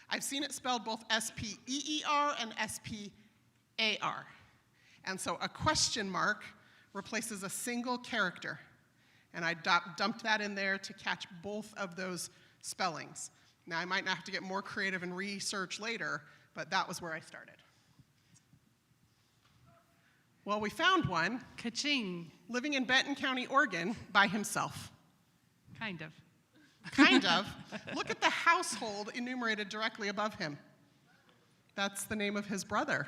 I've seen it spelled both SPEER and SPAR. And so a question mark replaces a single character. And I dumped that in there to catch both of those spellings. Now, I might have to get more creative and research later, but that was where I started. Well, we found one Ka-ching. living in Benton County, Oregon, by himself. Kind of. Kind of. Look at the household enumerated directly above him. That's the name of his brother.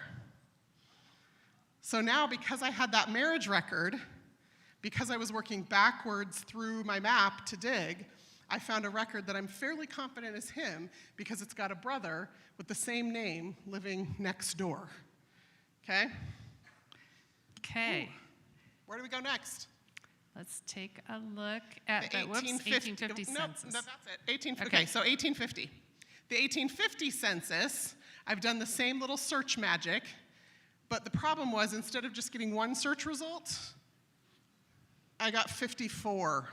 So now, because I had that marriage record, because I was working backwards through my map to dig, I found a record that I'm fairly confident is him because it's got a brother with the same name living next door. Okay? Okay. Where do we go next? Let's take a look at the 1850 Nope, census. that's it. Okay. Okay, so 1850. The 1850 census, I've done the same little search magic, but the problem was instead of just getting one search result, I got 54.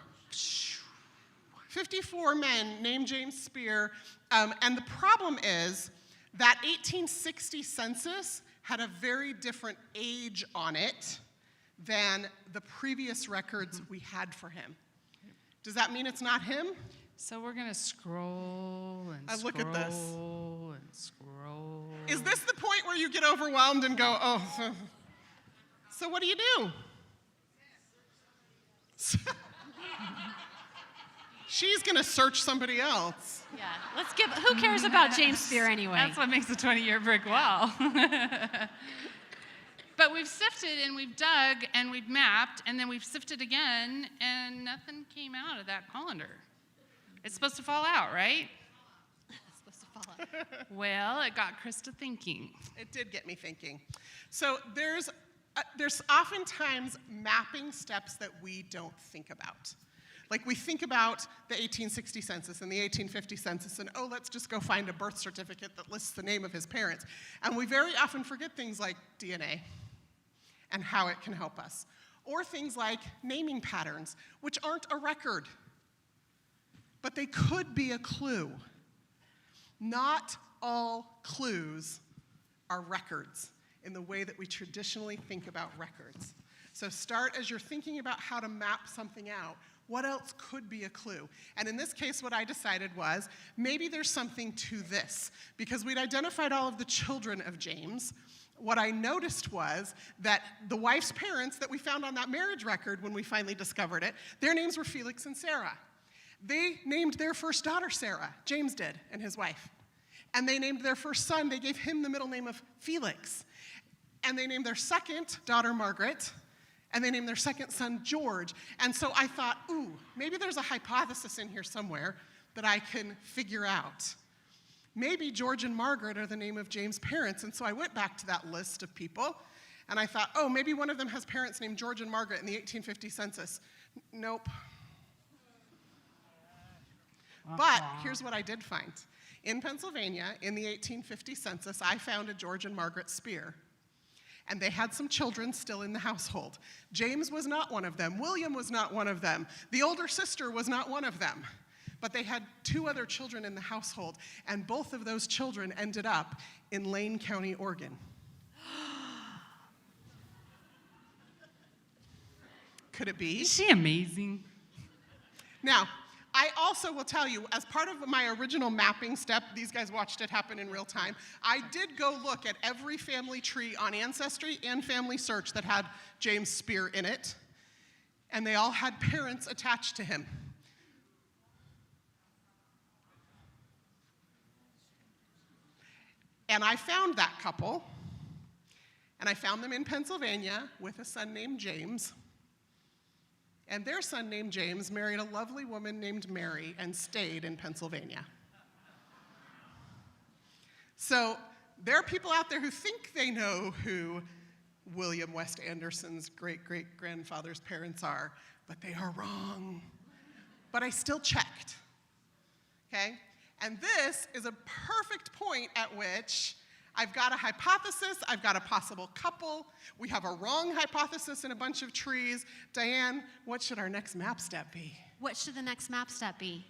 54 men named James Spear, and the problem is that 1860 census had a very different age on it than the previous records we had for him. Does that mean it's not him? So we're gonna scroll and Look at this. scroll and scroll. Is this the point where you get overwhelmed and go, oh, so what do you do? She's gonna search somebody else. Yeah, who cares about James Spear anyway? That's what makes a 20-year brick wall. But we've sifted and we've dug and we've mapped and then we've sifted again and nothing came out of that colander. It's supposed to fall out, right? It's supposed to fall out. Well, it got Krista thinking. It did get me thinking. So there's oftentimes mapping steps that we don't think about. Like we think about the 1860 census and the 1850 census and, oh, let's just go find a birth certificate that lists the name of his parents. And we very often forget things like DNA and how it can help us. Or things like naming patterns, which aren't a record, but they could be a clue. Not all clues are records in the way that we traditionally think about records. So start as you're thinking about how to map something out. What else could be a clue? And in this case, what I decided was maybe there's something to this. Because we'd identified all of the children of James. What I noticed was that the wife's parents that we found on that marriage record when we finally discovered it, their names were Felix and Sarah. They named their first daughter Sarah, James did, and his wife. And they named their first son, they gave him the middle name of Felix. And they named their second daughter Margaret, and they named their second son George. And so I thought, ooh, maybe there's a hypothesis in here somewhere that I can figure out. Maybe George and Margaret are the name of James' parents. And so I went back to that list of people, and I thought, oh, maybe one of them has parents named George and Margaret in the 1850 census. Nope. But here's what I did find. In Pennsylvania, in the 1850 census, I found a George and Margaret Spear. And they had some children still in the household. James was not one of them. William was not one of them. The older sister was not one of them. But they had two other children in the household, and both of those children ended up in Lane County, Oregon. Could it be? Is she amazing? Now, I also will tell you, as part of my original mapping step, these guys watched it happen in real time, I did go look at every family tree on Ancestry and FamilySearch that had James Spear in it, and they all had parents attached to him. And I found that couple, and I found them in Pennsylvania with a son named James. And their son named James married a lovely woman named Mary and stayed in Pennsylvania. So there are people out there who think they know who William West Anderson's great-great-grandfather's parents are, but they are wrong. But I still checked, okay? And this is a perfect point at which I've got a hypothesis, I've got a possible couple, we have a wrong hypothesis in a bunch of trees. Diane, what should our next map step be? What should the next map step be?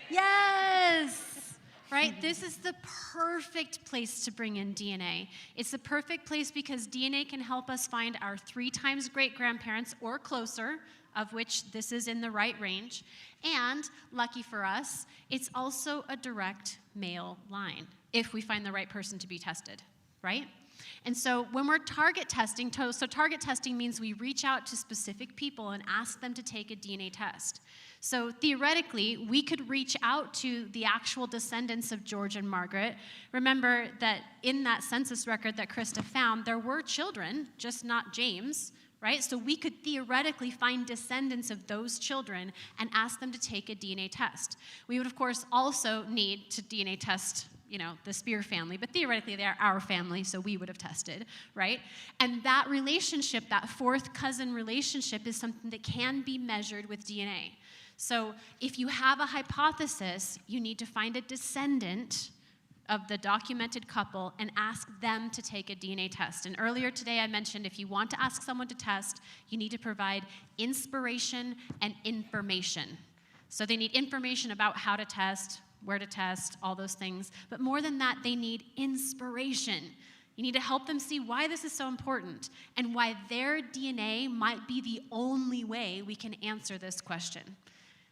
Yes! Right? This is the perfect place to bring in DNA. It's the perfect place because DNA can help us find our 3 times great-grandparents or closer, of which this is in the right range. And, lucky for us, it's also a direct male line, if we find the right person to be tested, right? And so when we're target testing, target testing means we reach out to specific people and ask them to take a DNA test. So theoretically, we could reach out to the actual descendants of George and Margaret. Remember that in that census record that Krista found, there were children, just not James, right? So we could theoretically find descendants of those children and ask them to take a DNA test. We would, of course, also need to DNA test the Spear family, but theoretically they're our family, so we would have tested, right? And that relationship, that 4th cousin relationship, is something that can be measured with DNA. So if you have a hypothesis, you need to find a descendant of the documented couple and ask them to take a DNA test. And earlier today I mentioned if you want to ask someone to test, you need to provide inspiration and information. So they need information about how to test, where to test, all those things. But more than that, they need inspiration. You need to help them see why this is so important and why their DNA might be the only way we can answer this question.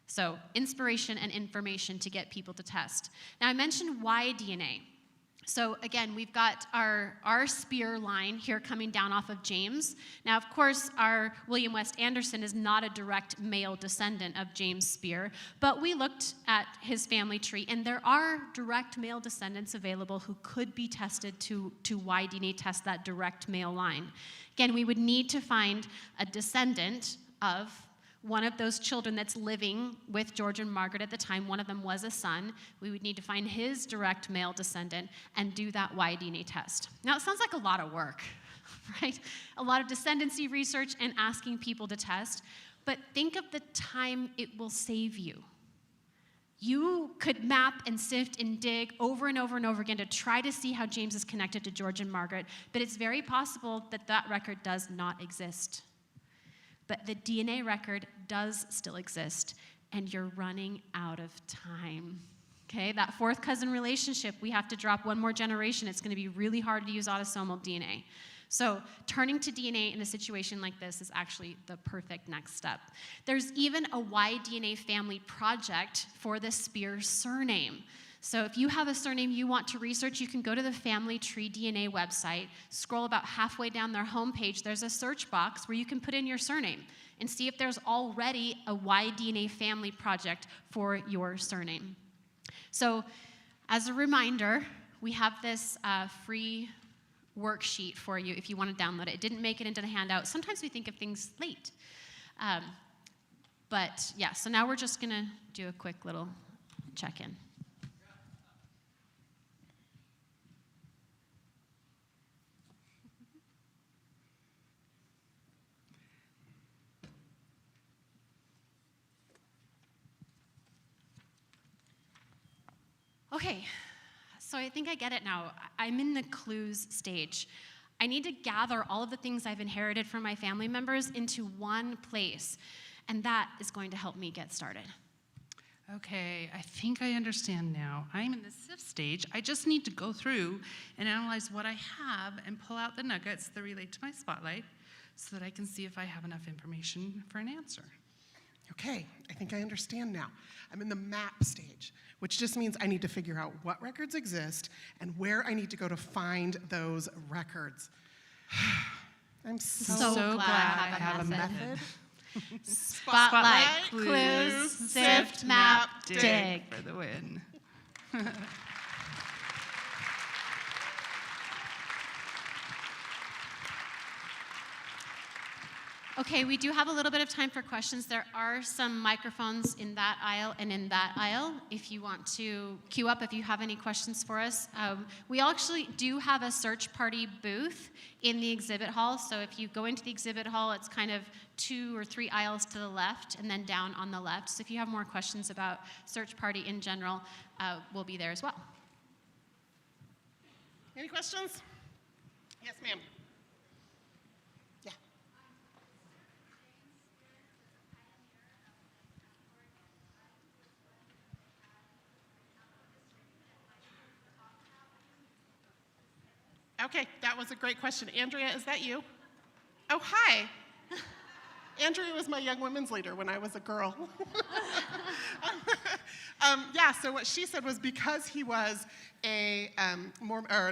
So, inspiration and information to get people to test. Now, I mentioned why DNA. So again, we've got our Spear line here coming down off of James. Now, of course, our William West Anderson is not a direct male descendant of James Spear, but we looked at his family tree, and there are direct male descendants available who could be tested to Y-DNA test that direct male line. Again, we would need to find a descendant of one of those children that's living with George and Margaret at the time. One of them was a son. We would need to find his direct male descendant and do that Y-DNA test. Now, it sounds like a lot of work, right? A lot of descendancy research and asking people to test, but think of the time it will save you. You could map and sift and dig over and over and over again to try to see how James is connected to George and Margaret, but it's very possible that that record does not exist. But the DNA record does still exist, and you're running out of time. Okay, that 4th cousin relationship, we have to drop one more generation. It's going to be really hard to use autosomal DNA. So turning to DNA in a situation like this is actually the perfect next step. There's even a Y-DNA family project for the Spear surname. So if you have a surname you want to research, you can go to the Family Tree DNA website, scroll about halfway down their homepage, there's a search box where you can put in your surname and see if there's already a Y-DNA family project for your surname. So as a reminder, we have this free worksheet for you if you want to download it. It didn't make it into the handout. Sometimes we think of things late. But yeah, so now we're just going to do a quick little check-in. Okay, so I think I get it now. I'm in the clues stage. I need to gather all of the things I've inherited from my family members into one place, and that is going to help me get started. Okay, I think I understand now. I'm in the sift stage. I just need to go through and analyze what I have and pull out the nuggets that relate to my spotlight so that I can see if I have enough information for an answer. Okay, I think I understand now. I'm in the map stage, which just means I need to figure out what records exist and where I need to go to find those records. I'm So glad I have a method. Spotlight, clues, sift, map, dig. For the win. Okay, we do have a little bit of time for questions. There are some microphones in that aisle and in that aisle if you want to queue up if you have any questions for us. We actually do have a search party booth in the exhibit hall, so if you go into the exhibit hall, it's kind of 2 or 3 aisles to the left and then down on the left. So if you have more questions about search party in general, we'll be there as well. Any questions? Yes, ma'am. Yeah. Okay, that was a great question. Andrea, is that you? Oh, hi. Andrea was my young women's leader when I was a girl. Yeah, so what she said was because he was an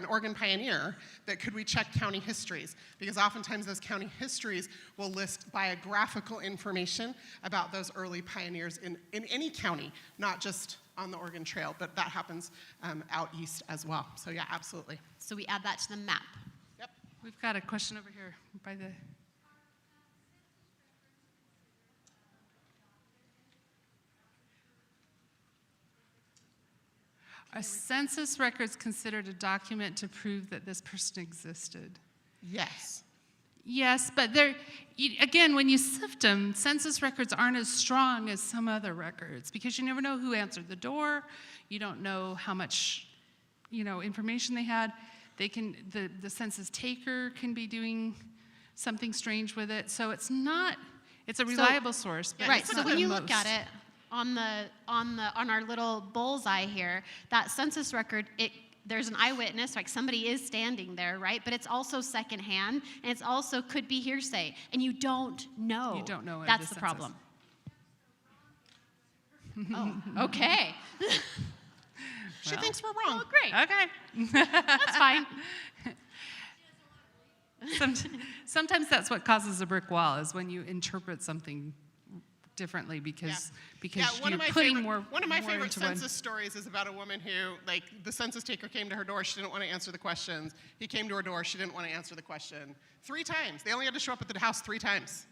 Oregon pioneer, that could we check county histories? Because oftentimes those county histories will list biographical information about those early pioneers in any county, not just on the Oregon Trail, but that happens out east as well. So yeah, absolutely. So we add that to the map. Yep. We've got a question over here by the... Are census records considered a document to prove that this person existed? Yes. Yes, but again, when you sift them, census records aren't as strong as some other records because you never know who answered the door. You don't know how much, information they had. The census taker can be doing something strange with it. So it's a reliable source. But Right, it's so not when the you look most. at it on our little bullseye here, that census record, there's an eyewitness, like somebody is standing there, right? But it's also secondhand, and it's also could be hearsay, and you don't know. You don't know it, That's the the census. problem. Oh, okay. She thinks we're wrong. Oh, great. Okay. That's fine. Sometimes that's what causes a brick wall, is when you interpret something differently because you're putting more one of my favorite into one. census stories is about a woman who, the census taker came to her door, she didn't want to answer the questions. He came to her door, she didn't want to answer the question. 3 times. They only had to show up at the house 3 times.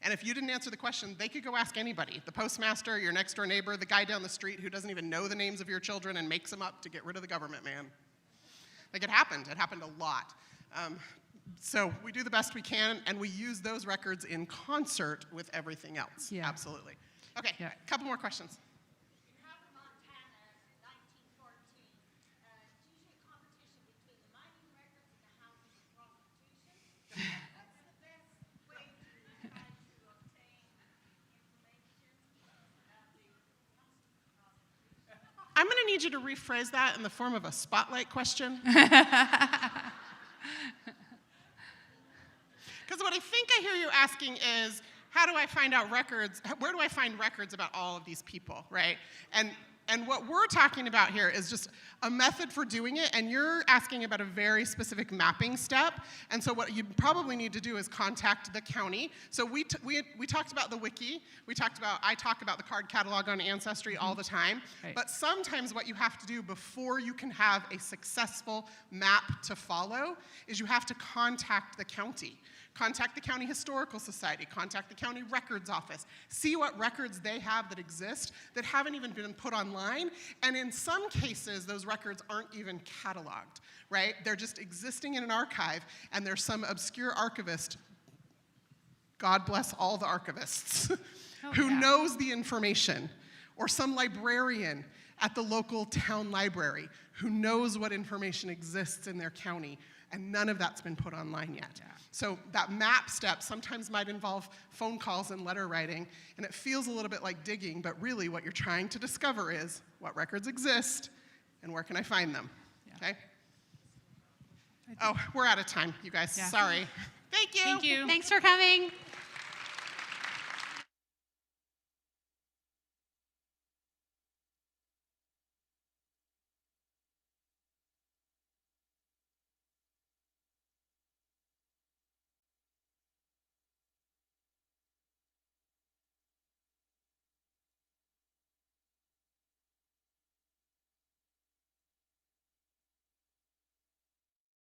And if you didn't answer the question, they could go ask anybody. The postmaster, your next door neighbor, the guy down the street who doesn't even know the names of your children and makes them up to get rid of the government, man. It happened. It happened a lot. So we do the best we can, and we use those records in concert with everything else. Yeah. Absolutely. Okay, Yeah. a couple more questions. In Harper, Montana, 1914, it's usually a competition between the mining records and the housing prostitution. What's the best way to try to obtain information about the housing prostitution? I'm going to need you to rephrase that in the form of a spotlight question. Because what I think I hear you asking is, how do I find out records? Where do I find records about all of these people, right? And what we're talking about here is just a method for doing it, and you're asking about a very specific mapping step. And so what you probably need to do is contact the county. So we talked about the wiki. I talk about the card catalog on Ancestry all the time. Right. But sometimes what you have to do before you can have a successful map to follow is you have to contact the county. Contact the County Historical Society, contact the County Records Office, see what records they have that exist that haven't even been put online, and in some cases, those records aren't even cataloged, right? They're just existing in an archive, and there's some obscure archivist, God bless all the archivists, who knows the information, or some librarian at the local town library who knows what information exists in their county, and none of that's been put online yet. Yeah. So that map step sometimes might involve phone calls and letter writing, and it feels a little bit like digging, but really what you're trying to discover is what records exist and where can I find them, okay? Oh, we're out of time, you guys, sorry. Thank you. Thank you. Thanks for coming.